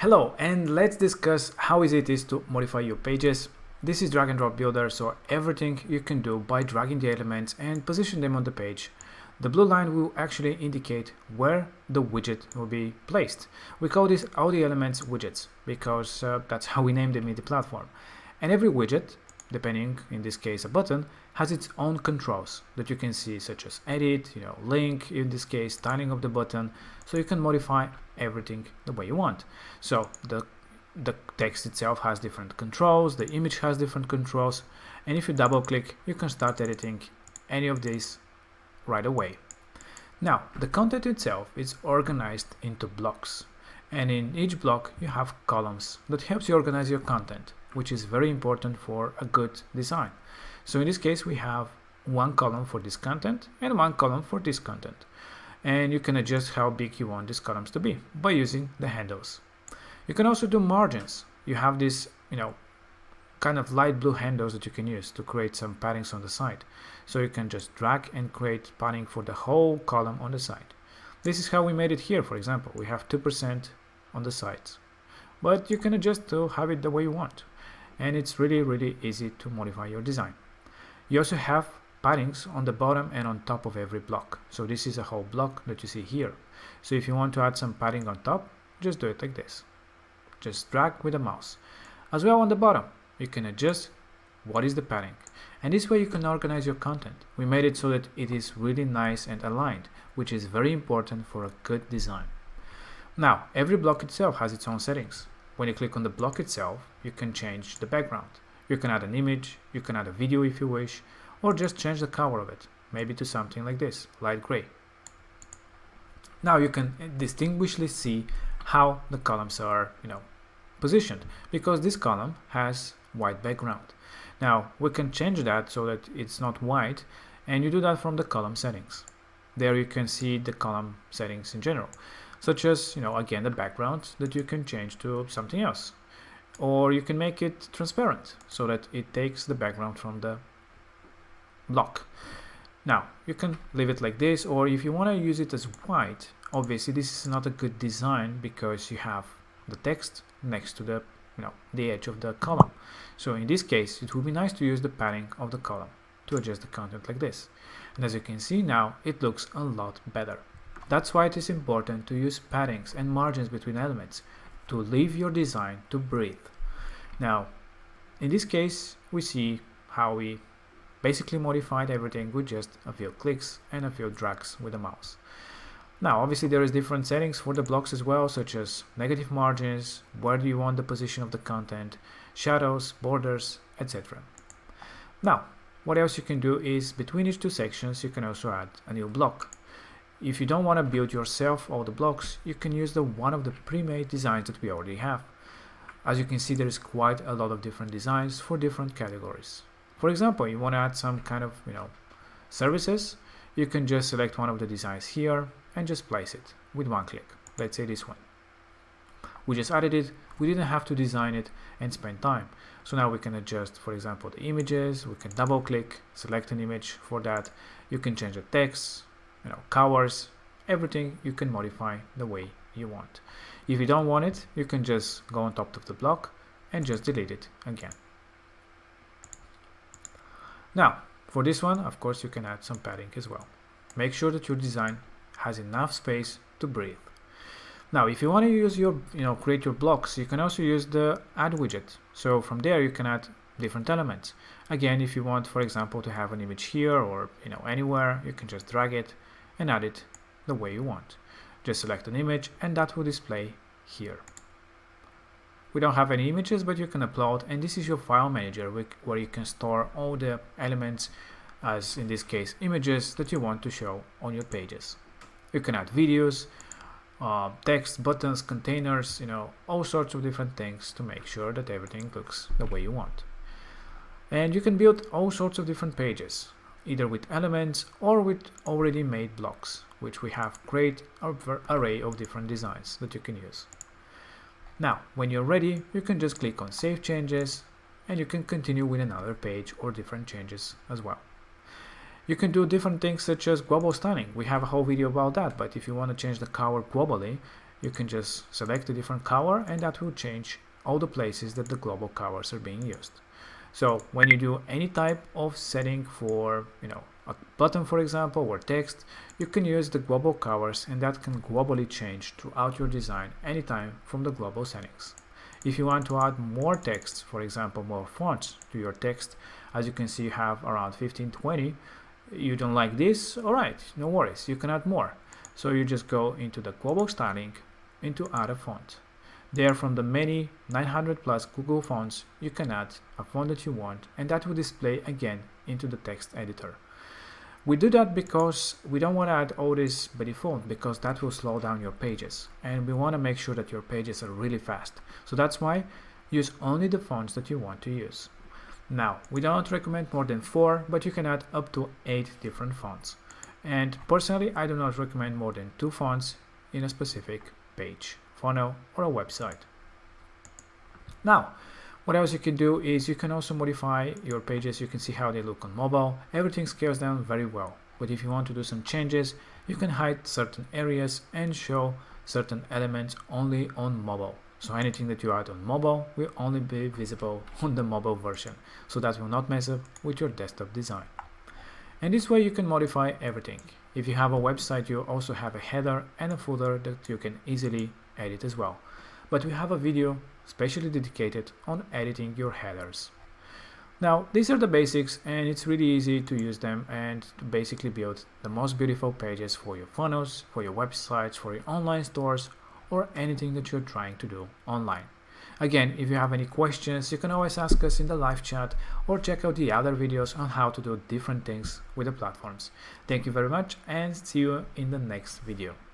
Hello, and let's discuss how easy it is to modify your pages. This is drag and drop builder, so everything you can do by dragging the elements and position them on the page. The blue line will actually indicate where the widget will be placed. We call this all the elements widgets because that's how we name them in the platform. And every widget, depending in this case a button, has its own controls that you can see, such as edit, link, in this case styling of the button, so you can modify everything the way you want. So the text itself has different controls, the image has different controls, and if you double click you can start editing any of these right away. Now the content itself is organized into blocks, and in each block you have columns that helps you organize your content, which is very important for a good design. So in this case we have one column for this content and one column for this content, and you can adjust how big you want these columns to be by using the handles. You can also do margins. You have this kind of light blue handles that you can use to create some paddings on the side, so you can just drag and create padding for the whole column on the side. This is how we made it here. For example, we have 2% on the sides, but you can adjust to have it the way you want, and it's really easy to modify your design. You also have paddings on the bottom and on top of every block, so this is a whole block that you see here. So if you want to add some padding on top, just do it like this. Just drag with the mouse. As well on the bottom, you can adjust what is the padding, and this way you can organize your content. We made it so that it is really nice and aligned, which is very important for a good design. Now every block itself has its own settings. When you click on the block itself, you can change the background. You can add an image, you can add a video if you wish, or just change the color of it, maybe to something like this, light gray. Now you can distinguishly see how the columns are positioned, because this column has white background. Now we can change that so that it's not white, and you do that from the column settings. There you can see the column settings in general, such as again the background that you can change to something else, or you can make it transparent so that it takes the background from the block. Now you can leave it like this, or if you want to use it as white, obviously this is not a good design because you have the text next to the edge of the column. So in this case it would be nice to use the padding of the column to adjust the content like this, and as you can see now it looks a lot better. That's why it is important to use paddings and margins between elements to leave your design to breathe. Now in this case we see how we basically modified everything with just a few clicks and a few drags with the mouse. Now obviously there is different settings for the blocks as well, such as negative margins, where do you want the position of the content, shadows, borders, etc. Now what else you can do is between each two sections you can also add a new block. If you don't want to build yourself all the blocks, you can use one of the pre-made designs that we already have. As you can see, there is quite a lot of different designs for different categories. For example, you want to add some kind of services, you can just select one of the designs here and just place it with one click. Let's say this one. We just added it, we didn't have to design it and spend time. So now we can adjust, for example, the images. We can double click, select an image for that. You can change the text, colors, everything you can modify the way you want. If you don't want it, you can just go on top of the block and just delete it again. Now for this one, of course, you can add some padding as well. Make sure that your design has enough space to breathe. Now if you want to use your create your blocks, you can also use the add widget. So from there you can add different elements. Again, if you want, for example, to have an image here or anywhere, you can just drag it and add it the way you want. Just select an image and that will display here. We don't have any images, but you can upload, and this is your file manager where you can store all the elements, as in this case images, that you want to show on your pages. You can add videos, text, buttons, containers, all sorts of different things to make sure that everything looks the way you want. And you can build all sorts of different pages, either with elements or with already made blocks, which we have great array of different designs that you can use. Now when you're ready, you can just click on Save Changes and you can continue with another page or different changes as well. You can do different things such as global styling. We have a whole video about that, but if you want to change the color globally, you can just select a different color, and that will change all the places that the global colors are being used. So when you do any type of setting for, a button, for example, or text, you can use the global colors, and that can globally change throughout your design anytime from the global settings. If you want to add more text, for example, more fonts to your text, as you can see, you have around 15-20. You don't like this? Alright, no worries, you can add more. So you just go into the global styling, into add a font. There, from the many 900 plus Google fonts, you can add a font that you want, and that will display again into the text editor. We do that because we don't want to add all this by default, because that will slow down your pages, and we want to make sure that your pages are really fast. So that's why use only the fonts that you want to use. Now, we don't recommend more than 4, but you can add up to 8 different fonts. And personally, I do not recommend more than 2 fonts in a specific page, funnel, or a website. Now, what else you can do is you can also modify your pages. You can see how they look on mobile. Everything scales down very well. But if you want to do some changes, you can hide certain areas and show certain elements only on mobile. So anything that you add on mobile will only be visible on the mobile version. So that will not mess up with your desktop design. And this way you can modify everything. If you have a website, you also have a header and a footer that you can easily edit as well. But we have a video specially dedicated on editing your headers. Now, these are the basics, and it's really easy to use them and to basically build the most beautiful pages for your funnels, for your websites, for your online stores, or anything that you're trying to do online. Again, if you have any questions, you can always ask us in the live chat or check out the other videos on how to do different things with the platforms. Thank you very much, and see you in the next video.